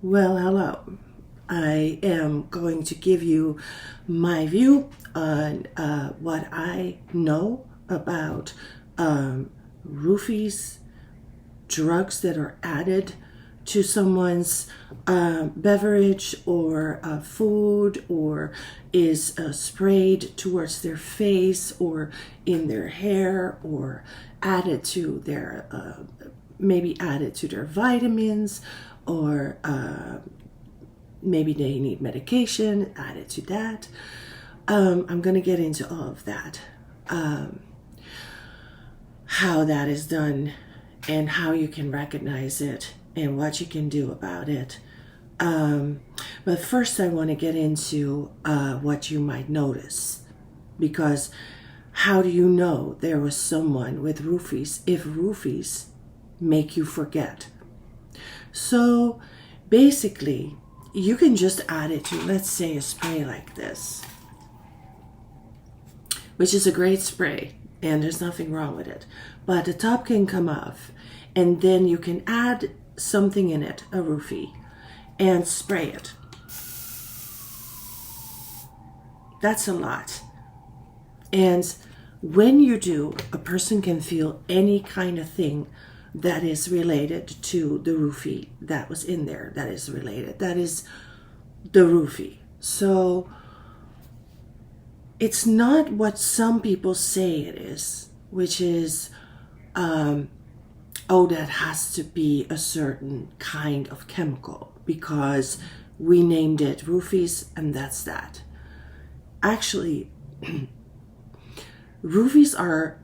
Well, hello. I am going to give you my view on what I know about roofies, drugs that are added to someone's beverage or food, or is sprayed towards their face or in their hair, or added to their maybe added to their vitamins, or maybe they need medication added to that. I'm going to get into all of that, how that is done, and how you can recognize it and what you can do about it. But first, I want to get into what you might notice, because how do you know there was someone with roofies if roofies make you forget? So basically, you can just add it to, let's say, a spray like this, which is a great spray and there's nothing wrong with it, but the top can come off, and then you can add something in it, a roofie, and spray it. That's a lot. And when you do, a person can feel any kind of thing that is related to the roofie that was in there, that is related, that is the roofie. So it's not what some people say it is, which is, oh, that has to be a certain kind of chemical because we named it roofies and that's that. Actually, roofies are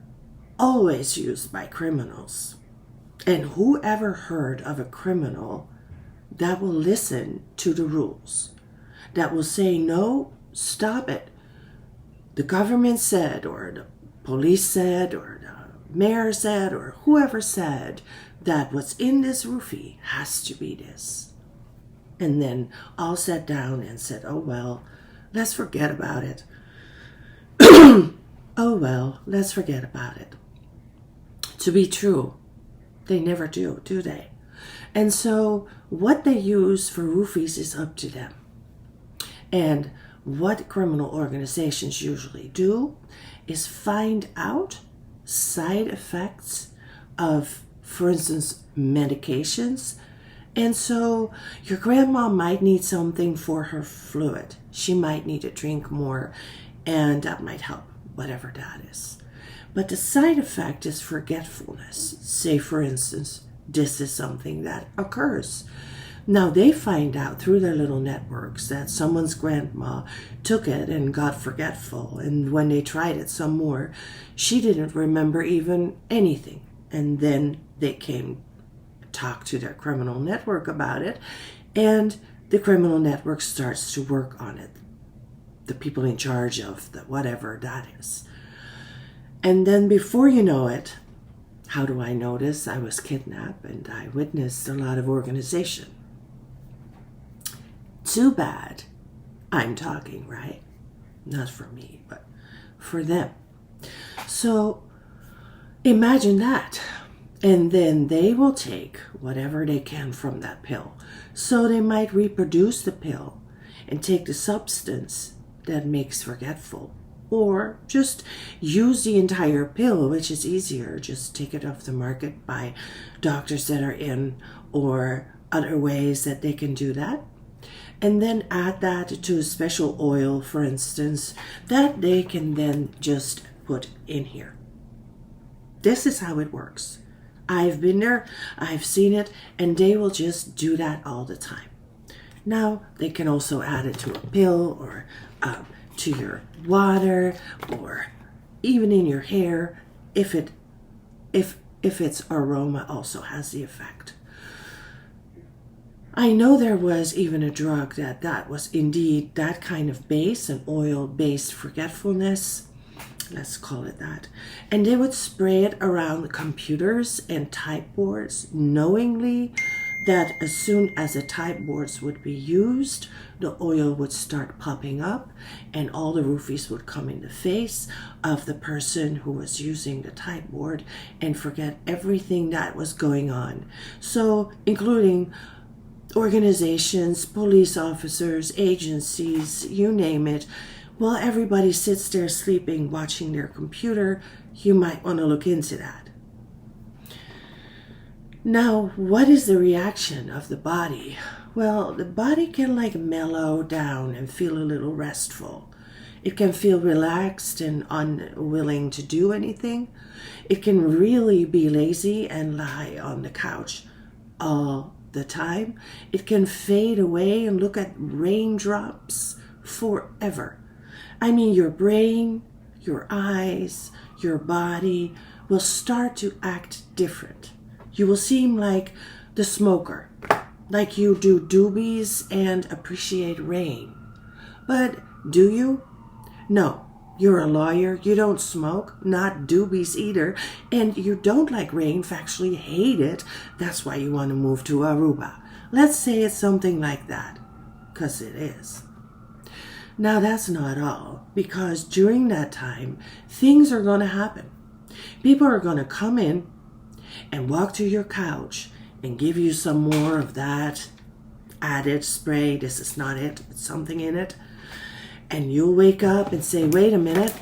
always used by criminals. And whoever heard of a criminal that will listen to the rules, that will say, no, stop it. The government said, or the police said, or the mayor said, or whoever said that what's in this roofie has to be this. And then all sat down and said, oh, well, let's forget about it. Oh, well, let's forget about it. To be true, they never do they? And so what they use for roofies is up to them. And what criminal organizations usually do is find out side effects of, for instance, medications. And so your grandma might need something for her fluid. She might need to drink more, and that might help, whatever that is. But the side effect is forgetfulness. Say, for instance, this is something that occurs. Now, they find out through their little networks that someone's grandma took it and got forgetful. And when they tried it some more, she didn't remember even anything. And then they came talk to their criminal network about it. And the criminal network starts to work on it. The people in charge of the whatever that is. And then before you know it, how do I know this? I was kidnapped and I witnessed a lot of organization. Too bad I'm talking, right? Not for me, but for them. So imagine that. And then they will take whatever they can from that pill. So they might reproduce the pill and take the substance that makes forgetful. Or just use the entire pill, which is easier. Just take it off the market by doctors that are in, or other ways that they can do that. And then add that to a special oil, for instance, that they can then just put in here. This is how it works. I've been there, I've seen it, and they will just do that all the time. Now, they can also add it to a pill, or to your water, or even in your hair, if its aroma also has the effect. I know there was even a drug that was indeed that kind of base, an oil-based forgetfulness, let's call it that. And they would spray it around the computers and typeboards, knowingly that as soon as the typeboards would be used, the oil would start popping up and all the roofies would come in the face of the person who was using the typeboard and forget everything that was going on. So, including organizations, police officers, agencies, you name it. While everybody sits there sleeping, watching their computer, you might want to look into that. Now, what is the reaction of the body? Well, the body can like mellow down and feel a little restful. It can feel relaxed and unwilling to do anything. It can really be lazy and lie on the couch all the time. It can fade away and look at raindrops forever. I mean, your brain, your eyes, your body will start to act different. You will seem like the smoker, like you do doobies and appreciate rain. But do you? No, you're a lawyer, you don't smoke, not doobies either, and you don't like rain, factually hate it. That's why you want to move to Aruba. Let's say it's something like that, because it is. Now that's not all, because during that time, things are going to happen. People are going to come in and walk to your couch and give you some more of that added spray. This is not it, it's something in it. And you'll wake up and say, wait a minute,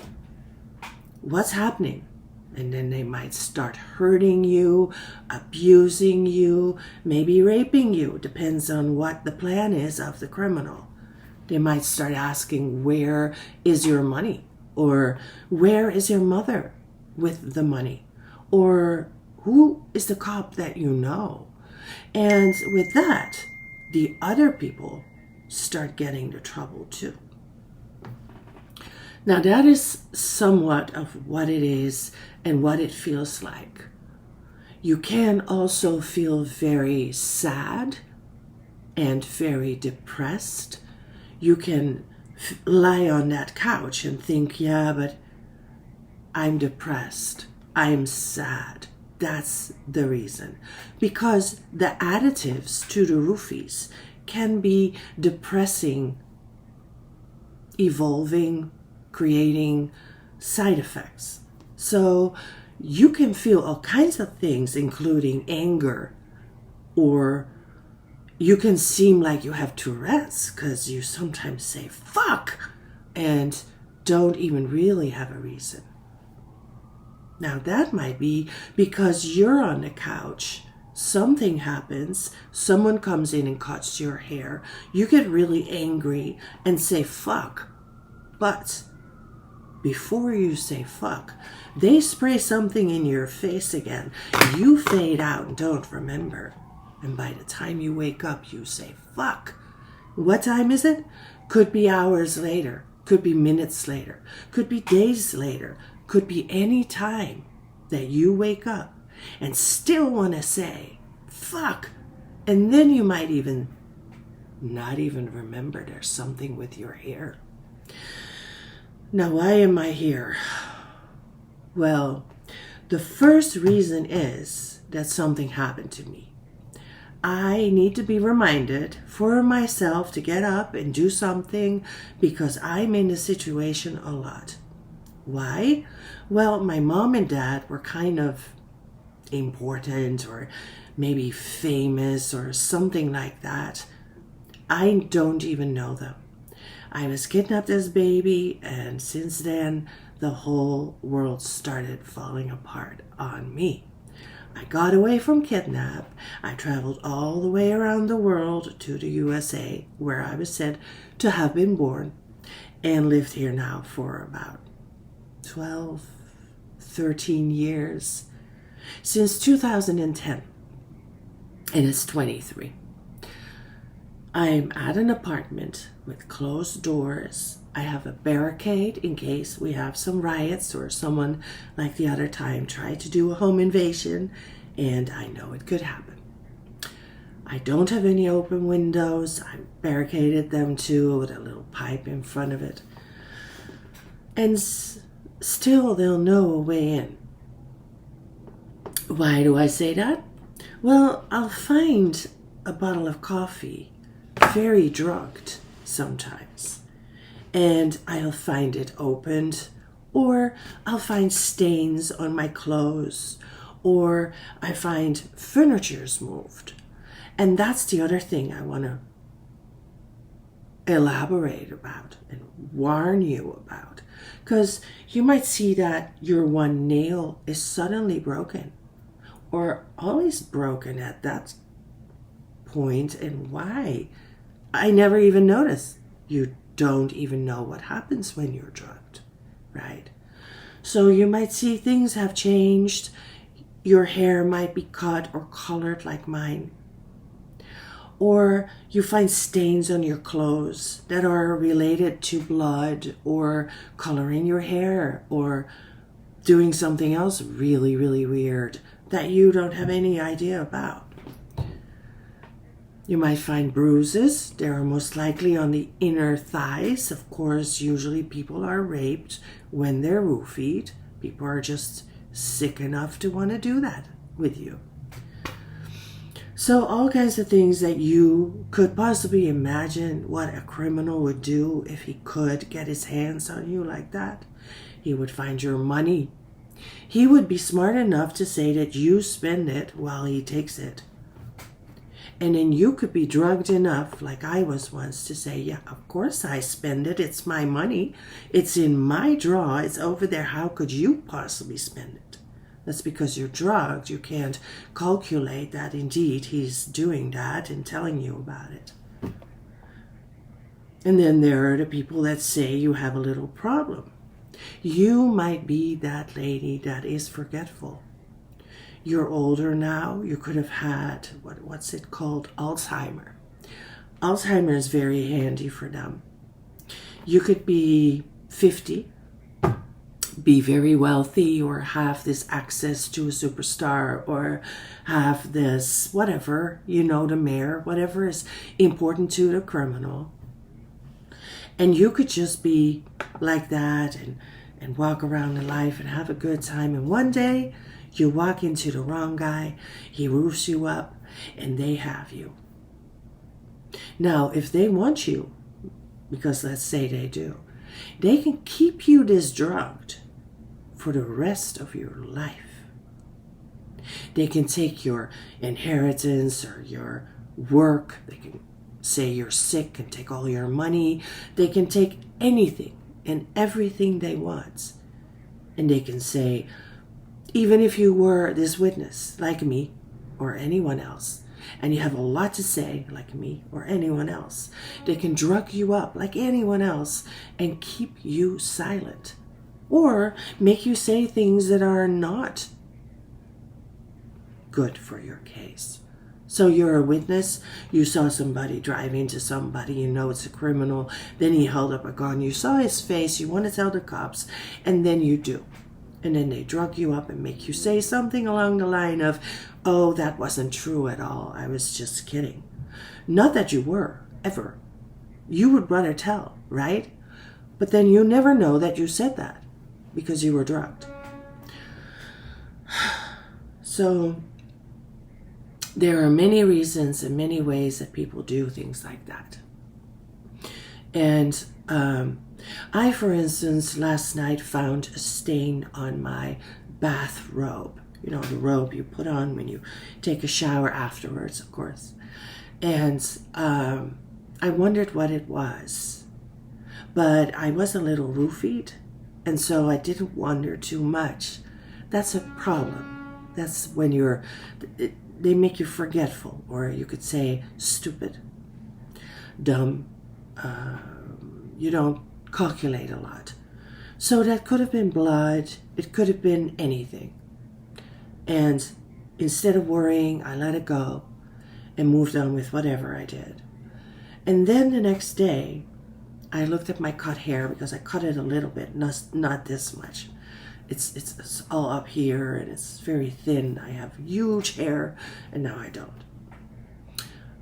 what's happening? And then they might start hurting you, abusing you, maybe raping you. Depends on what the plan is of the criminal. They might start asking, where is your money? Or where is your mother with the money? Or who is the cop that you know? And with that, the other people start getting into trouble too. Now that is somewhat of what it is and what it feels like. You can also feel very sad and very depressed. You can lie on that couch and think, yeah, but I'm depressed. I'm sad. That's the reason. Because the additives to the roofies can be depressing, evolving, creating side effects. So you can feel all kinds of things, including anger, or you can seem like you have Tourette's because you sometimes say fuck and don't even really have a reason. Now that might be because you're on the couch, something happens, someone comes in and cuts your hair, you get really angry and say fuck. But before you say fuck, they spray something in your face again. You fade out and don't remember. And by the time you wake up, you say fuck. What time is it? Could be hours later, could be minutes later, could be days later, could be any time that you wake up and still want to say fuck. And then you might even not even remember there's something with your hair. Now, why am I here? Well, the first reason is that something happened to me. I need to be reminded for myself to get up and do something because I'm in the situation a lot. Why? Well, my mom and dad were kind of important or maybe famous or something like that. I don't even know them. I was kidnapped as a baby, and since then, the whole world started falling apart on me. I got away from Kidnap. I traveled all the way around the world to the USA, where I was said to have been born, and lived here now for about 12, 13 years, since 2010, and it's 23. I'm at an apartment with closed doors. I have a barricade in case we have some riots or someone like the other time tried to do a home invasion, and I know it could happen. I don't have any open windows. I barricaded them too with a little pipe in front of it. And still they'll know a way in. Why do I say that? Well, I'll find a bottle of coffee very drugged sometimes, and I'll find it opened, or I'll find stains on my clothes, or I find furniture's moved, And that's the other thing I want to elaborate about and warn you about. Because you might see that your one nail is suddenly broken, or always broken at that point. And why? I never even noticed. You don't even know what happens when you're drugged, right? So you might see things have changed. Your hair might be cut or colored like mine. Or you find stains on your clothes that are related to blood, or coloring your hair, or doing something else really, really weird that you don't have any idea about. You might find bruises. They are most likely on the inner thighs. Of course, usually people are raped when they're roofied. People are just sick enough to want to do that with you. So all kinds of things that you could possibly imagine what a criminal would do if he could get his hands on you like that. He would find your money. He would be smart enough to say that you spend it while he takes it. And then you could be drugged enough, like I was once, to say, yeah, of course I spend it. It's my money. It's in my drawer. It's over there. How could you possibly spend it? That's because you're drugged. You can't calculate that indeed he's doing that and telling you about it. And then there are the people that say you have a little problem. You might be that lady that is forgetful. You're older now. You could have had, what's it called? Alzheimer. Alzheimer is very handy for them. You could be 50, be very wealthy, or have this access to a superstar, or have this, whatever, the mayor, whatever is important to the criminal. And you could just be like that and walk around in life and have a good time. And one day, you walk into the wrong guy, he roofs you up, and they have you. Now, if they want you, because let's say they do, they can keep you this drugged for the rest of your life. They can take your inheritance or your work. They can say you're sick and take all your money. They can take anything and everything they want. And they can say, even if you were this witness, like me or anyone else, and you have a lot to say, like me or anyone else, they can drug you up like anyone else and keep you silent, or make you say things that are not good for your case. So you're a witness, you saw somebody drive into somebody, you know it's a criminal, then he held up a gun, you saw his face, you want to tell the cops, and then you do. And then they drug you up and make you say something along the line of, oh, that wasn't true at all. I was just kidding. Not that you were, ever. You would rather tell, right? But then you never know that you said that because you were drugged. So there are many reasons and many ways that people do things like that. And I, for instance, last night found a stain on my bathrobe. The robe you put on when you take a shower afterwards, of course. And I wondered what it was. But I was a little roofied, and so I didn't wonder too much. That's a problem. That's when they make you forgetful, or you could say stupid, dumb. You don't calculate a lot. So that could have been blood. It could have been anything. And instead of worrying, I let it go and moved on with whatever I did. And then the next day, I looked at my cut hair because I cut it a little bit, not this much. It's all up here and it's very thin. I have huge hair and now I don't.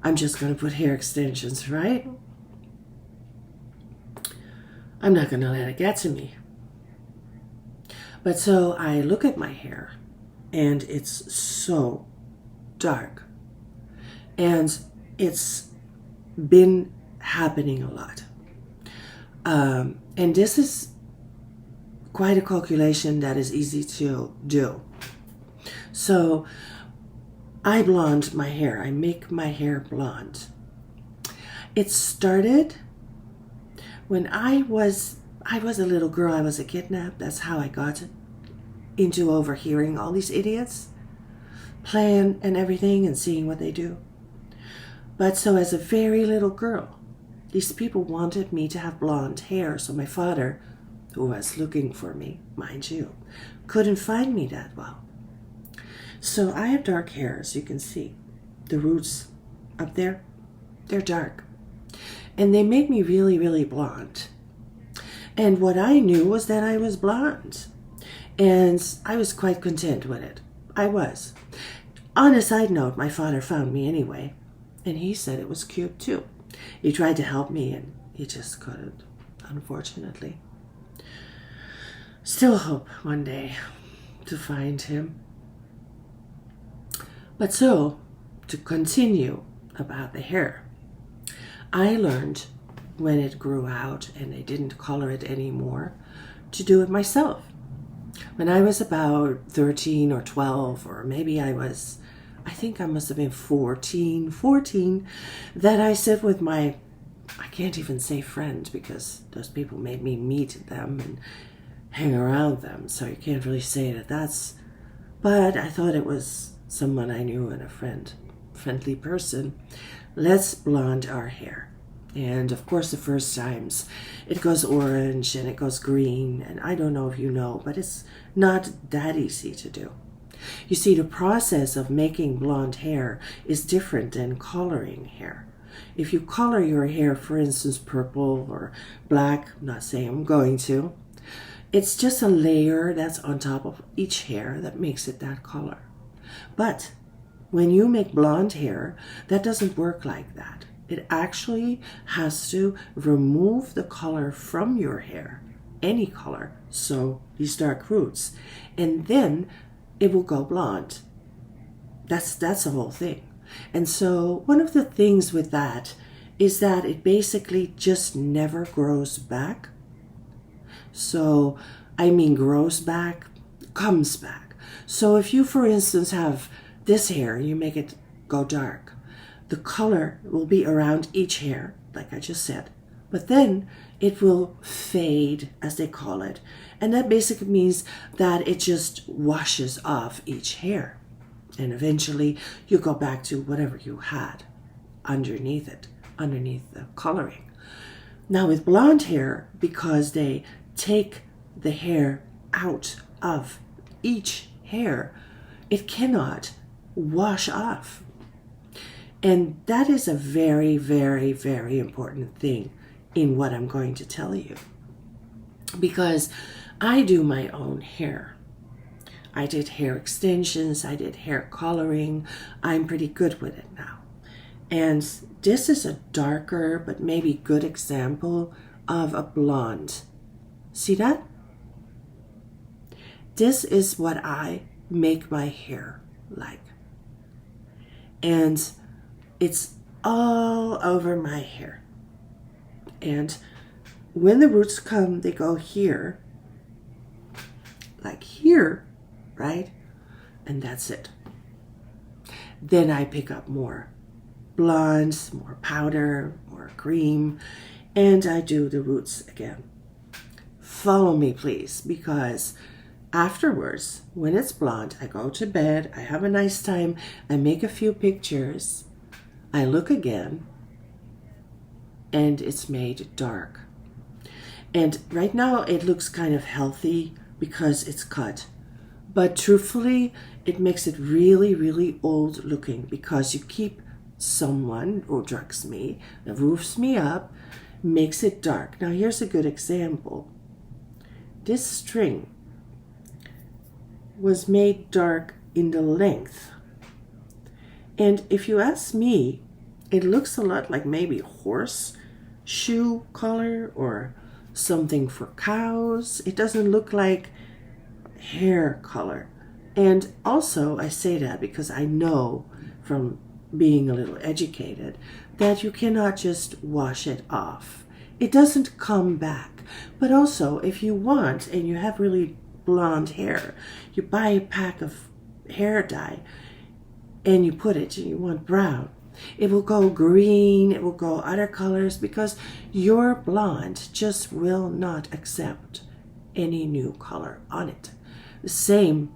I'm just going to put hair extensions, right? I'm not going to let it get to me. But so I look at my hair and it's so dark. And it's been happening a lot. And this is quite a calculation that is easy to do. So I blonde my hair. I make my hair blonde. It started when I was a little girl. I was a kidnap. That's how I got into overhearing all these idiots plan and everything and seeing what they do. But so as a very little girl, these people wanted me to have blonde hair. So my father, who was looking for me, mind you, couldn't find me that well. So I have dark hair, as you can see. The roots up there, they're dark. And they make me really, really blonde. And what I knew was that I was blonde. And I was quite content with it. I was. On a side note, my father found me anyway. And he said it was cute too. He tried to help me and he just couldn't, unfortunately. Still hope one day to find him. But so, to continue about the hair, I learned when it grew out and they didn't color it anymore to do it myself. When I was about 13 or 12, or maybe I think I must have been 14, that I said with my, I can't even say friend because those people made me meet them and hang around them, so you can't really say that that's, but I thought it was someone I knew and a friendly person. Let's blonde our hair. And of course the first times it goes orange and it goes green, and I don't know if you know, but it's not that easy to do. You see, the process of making blonde hair is different than coloring hair. If you color your hair, for instance, purple or black, I'm not saying I'm going to, it's just a layer that's on top of each hair that makes it that color. But when you make blonde hair, that doesn't work like that. It actually has to remove the color from your hair, any color, so these dark roots, and then it will go blonde. That's the whole thing. And so one of the things with that is that it basically just never grows back. So, I mean grows back, comes back. So if you, for instance, have this hair, you make it go dark, the color will be around each hair, like I just said, but then it will fade, as they call it. And that basically means that it just washes off each hair. And eventually you go back to whatever you had underneath it, underneath the coloring. Now with blonde hair, because they take the hair out of each hair, it cannot wash off. And that is a very, very, very important thing in what I'm going to tell you. Because I do my own hair. I did hair extensions, I did hair coloring. I'm pretty good with it now. And this is a darker but maybe good example of a blonde. See that? This is what I make my hair like. And it's all over my hair. And when the roots come, they go here, like here, right? And that's it. Then I pick up more blondes, more powder, more cream, and I do the roots again. Follow me, please, because afterwards, when it's blonde, I go to bed, I have a nice time, I make a few pictures, I look again, and it's made dark. And right now it looks kind of healthy because it's cut. But truthfully, it makes it really, really old looking because you keep someone who drugs me, roofs me up, makes it dark. Now here's a good example. This string was made dark in the length. And if you ask me, it looks a lot like maybe horseshoe color or something for cows. It doesn't look like hair color. And also I say that because I know from being a little educated that you cannot just wash it off. It doesn't come back. But also if you want and you have really blonde hair, you buy a pack of hair dye, and you put it and you want brown, it will go green, it will go other colors, because your blonde just will not accept any new color on it. The same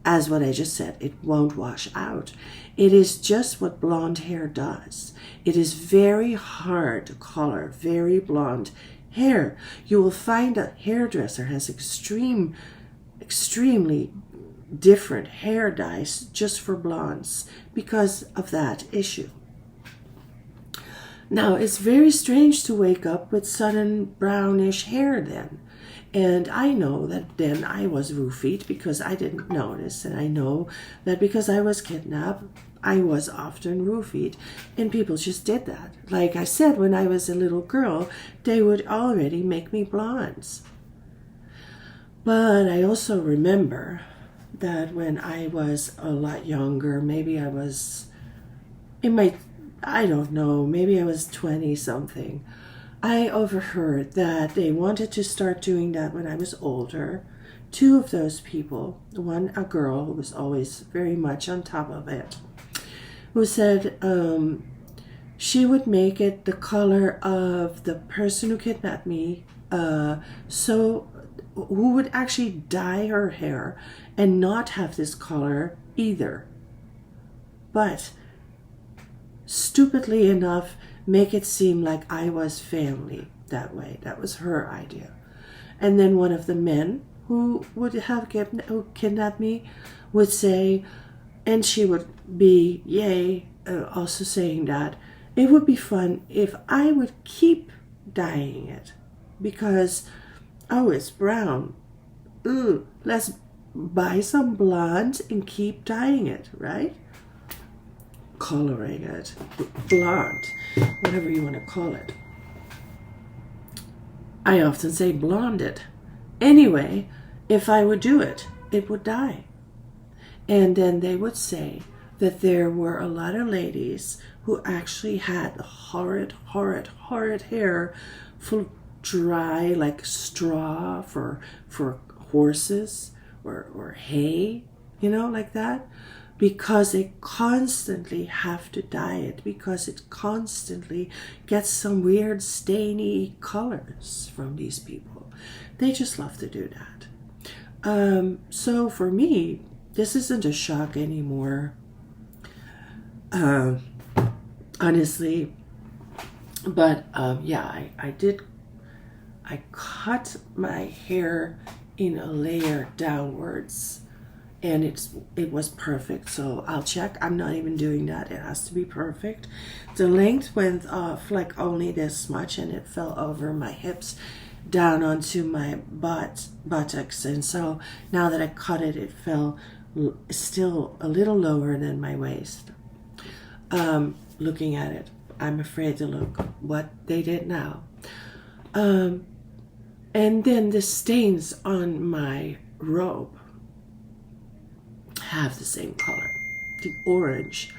as what I just said, it won't wash out. It is just what blonde hair does. It is very hard to color very blonde hair. You will find a hairdresser has extremely different hair dyes just for blondes because of that issue. Now, it's very strange to wake up with sudden brownish hair then. And I know that then I was roofied because I didn't notice. And I know that because I was kidnapped, I was often roofied. And people just did that. Like I said, when I was a little girl, they would already make me blondes. But I also remember that when I was a lot younger, maybe I was I don't know, maybe I was 20 something. I overheard that they wanted to start doing that when I was older. Two of those people, one a girl who was always very much on top of it, who said she would make it the color of the person who kidnapped me, so who would actually dye her hair and not have this color either. But stupidly enough, make it seem like I was family that way. That was her idea. And then one of the men who would have kidnapped me would say, and she would be, also saying that it would be fun if I would keep dyeing it because, oh, it's brown. Ooh, let's buy some blonde and keep dyeing it, right? Coloring it, blonde, whatever you want to call it. I often say blonded. Anyway, if I would do it, it would dye. And then they would say that there were a lot of ladies who actually had horrid hair, full of dry, like straw for horses or hay, like that. Because they constantly have to dye it, because it constantly gets some weird stainy colors from these people. They just love to do that. So for me, this isn't a shock anymore. Honestly. But I cut my hair in a layer downwards. And it was perfect, so I'll check. I'm not even doing that. It has to be perfect. The length went off like only this much, and it fell over my hips down onto my buttocks. And so now that I cut it, it fell still a little lower than my waist. Looking at it, I'm afraid to look what they did now. And then the stains on my robe have the same color, the orange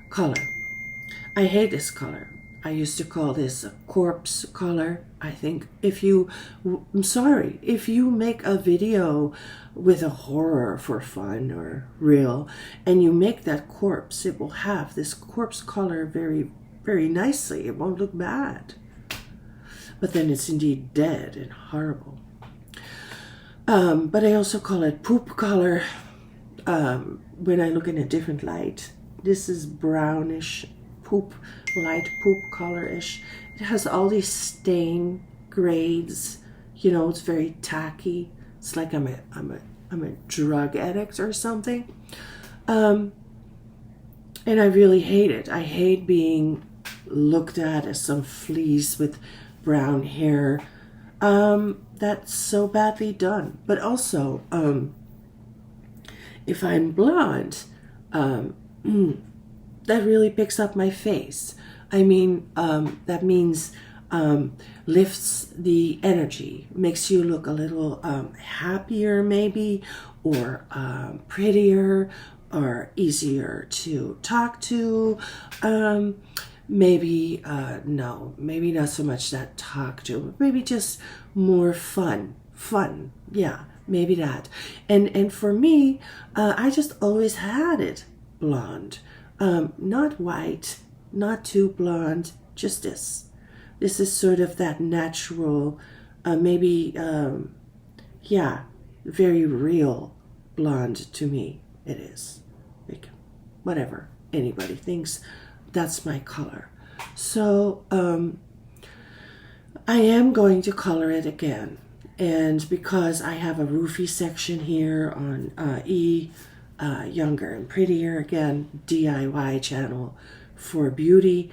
color. I hate this color. I used to call this a corpse color. I think if you make a video with a horror for fun or real, and you make that corpse, it will have this corpse color very, very nicely. It won't look bad. But then it's indeed dead and horrible. But I also call it poop color. When I look in a different light. This is brownish poop, light poop color-ish. It has all these stain grades. It's very tacky. It's like I'm a drug addict or something. And I really hate it. I hate being looked at as some fleas with brown hair. That's so badly done. But also, if I'm blonde, that really picks up my face. I mean, that means lifts the energy, makes you look a little happier maybe, or prettier, or easier to talk to. Maybe not so much that talk to, maybe just more fun, yeah. Maybe that. And for me, I just always had it. blonde. Not white, not too blonde, just this. This is sort of that natural, maybe, yeah, very real blonde to me. It is. Like, whatever anybody thinks, that's my color. So, I am going to color it again. And because I have a roofie section here on Younger and Prettier, again, DIY channel for beauty,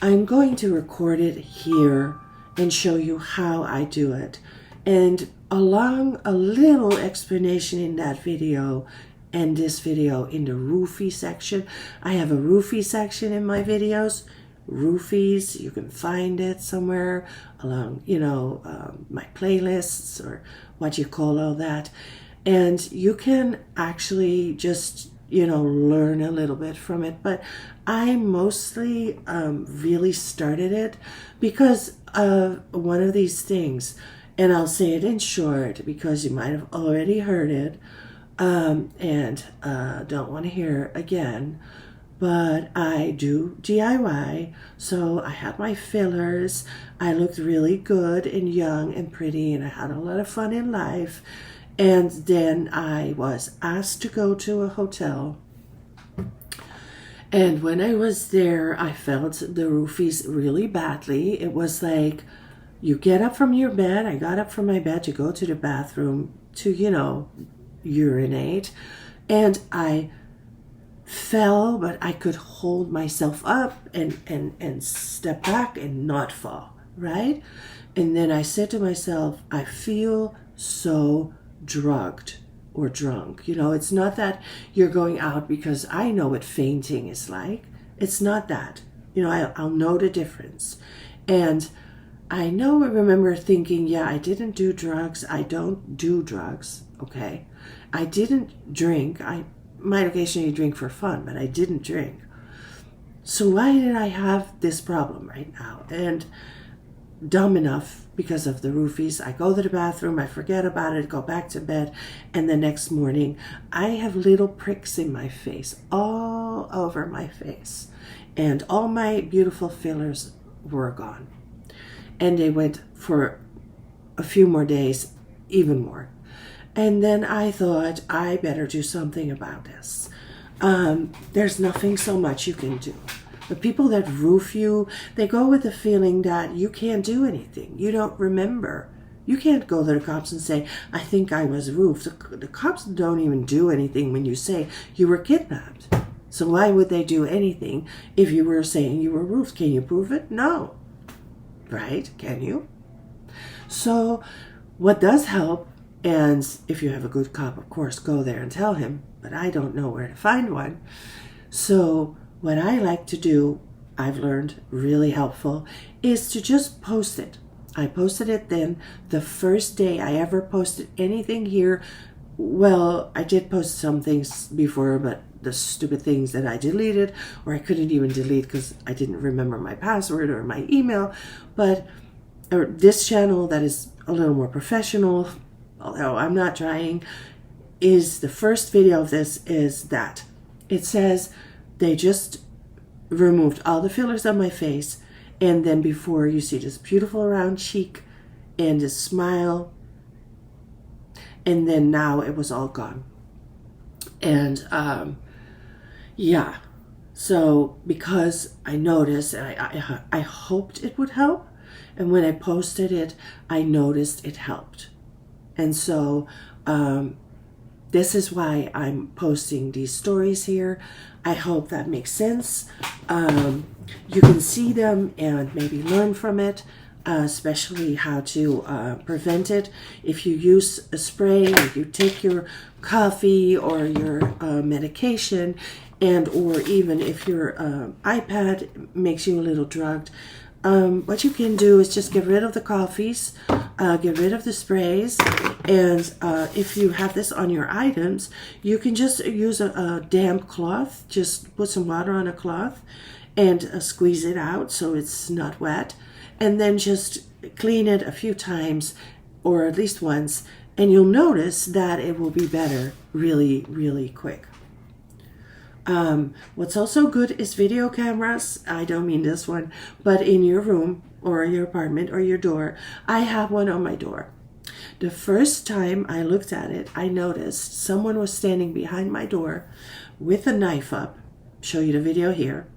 I'm going to record it here and show you how I do it. And along a little explanation in that video and this video in the roofie section. I have a roofie section in my videos. Roofies, you can find it somewhere along, my playlists or what you call all that. And you can actually just, learn a little bit from it. But I mostly really started it because of one of these things. And I'll say it in short because you might have already heard it and don't want to hear it again. But I do DIY, so I had my fillers. I looked really good and young and pretty, and I had a lot of fun in life. And then I was asked to go to a hotel. And when I was there, I felt the roofies really badly. It was like, you get up from your bed. I got up from my bed to go to the bathroom to, urinate. And I fell, but I could hold myself up and step back and not fall, right? And then I said to myself, I feel so drugged or drunk. It's not that you're going out because I know what fainting is like. It's not that. I'll know the difference. And I remember thinking, yeah, I didn't do drugs. I don't do drugs, okay? I didn't drink. I might occasionally drink for fun, but I didn't drink. So why did I have this problem right now? And dumb enough, because of the roofies, I go to the bathroom, I forget about it, go back to bed, and the next morning I have little pricks in my face, all over my face, and all my beautiful fillers were gone. And they went for a few more days, even more. And then I thought, I better do something about this. There's nothing so much you can do. The people that roof you, they go with the feeling that you can't do anything. You don't remember. You can't go to the cops and say, I think I was roofed. The cops don't even do anything when you say you were kidnapped. So why would they do anything if you were saying you were roofed? Can you prove it? No. Right? Can you? So what does help, and if you have a good cop, of course, go there and tell him, but I don't know where to find one. So what I like to do, I've learned really helpful, is to just post it. I posted it then the first day I ever posted anything here. Well, I did post some things before, but the stupid things that I deleted, or I couldn't even delete because I didn't remember my password or my email. But this channel that is a little more professional, although I'm not trying, is the first video of this is that. It says they just removed all the fillers on my face, and then before you see this beautiful round cheek and this smile, and then now it was all gone. And yeah, so because I noticed, and I hoped it would help, and when I posted it, I noticed it helped. And so this is why I'm posting these stories here. I hope that makes sense. You can see them and maybe learn from it, especially how to prevent it. If you use a spray, if you take your coffee or your medication, and or even if your iPad makes you a little drugged, what you can do is just get rid of the coffees, get rid of the sprays, and if you have this on your items, you can just use a damp cloth. Just put some water on a cloth and squeeze it out so it's not wet, and then just clean it a few times, or at least once, and you'll notice that it will be better really, really quick. What's also good is video cameras. I don't mean this one, but in your room or your apartment or your door. I have one on my door. The first time I looked at it, I noticed someone was standing behind my door with a knife up. Show you the video here.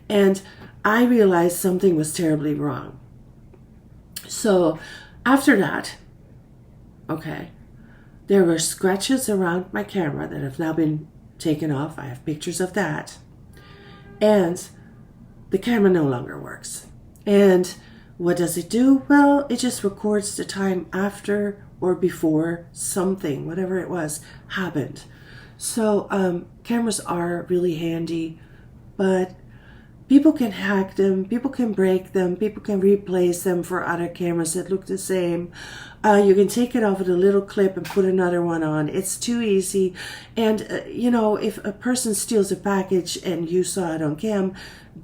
And I realized something was terribly wrong. So after that, okay, there were scratches around my camera that have now been taken off. I have pictures of that. And the camera no longer works. And what does it do? Well, it just records the time after or before something, whatever it was, happened. So cameras are really handy, but people can hack them, people can break them, people can replace them for other cameras that look the same. You can take it off with a little clip and put another one on. It's too easy. And, you know, if a person steals a package and you saw it on cam,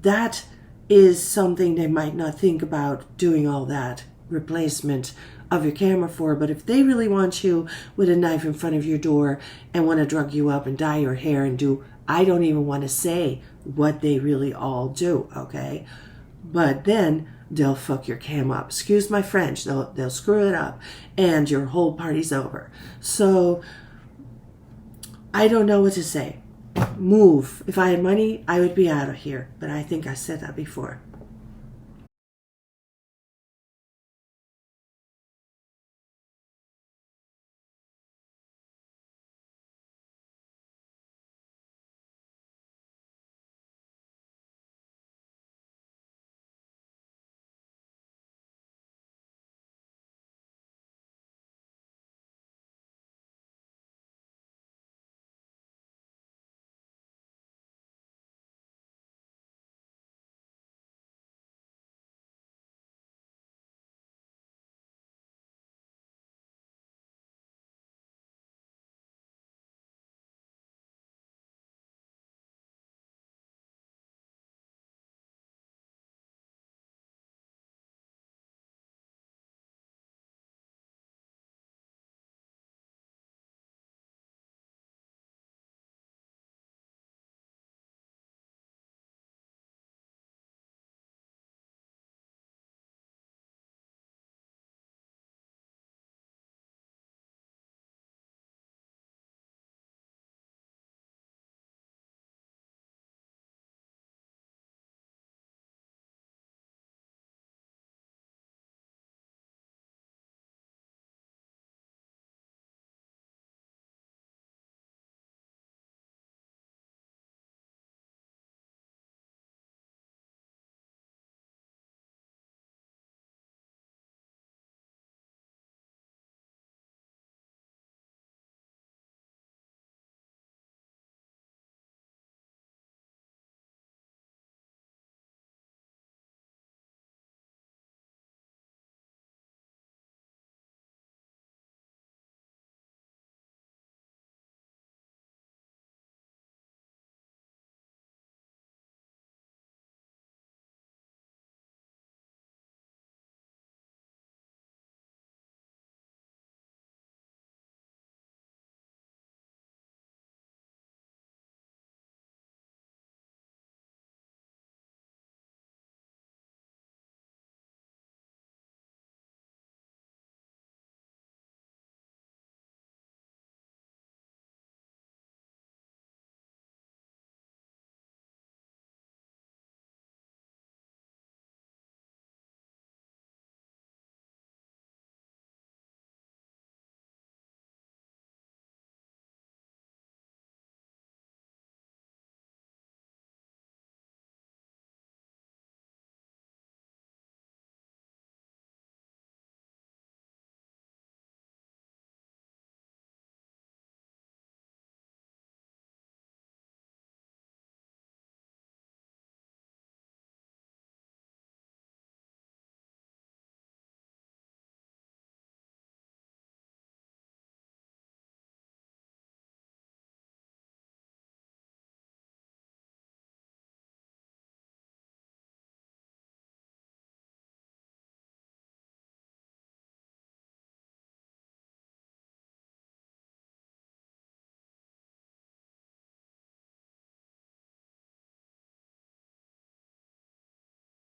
that is something they might not think about doing all that replacement of your camera for. But if they really want you with a knife in front of your door and want to drug you up and dye your hair and do, I don't even want to say what they really all do, okay? But then they'll fuck your cam up. Excuse my French. They'll screw it up and your whole party's over. So I don't know what to say. Move. If I had money, I would be out of here. But I think I said that before.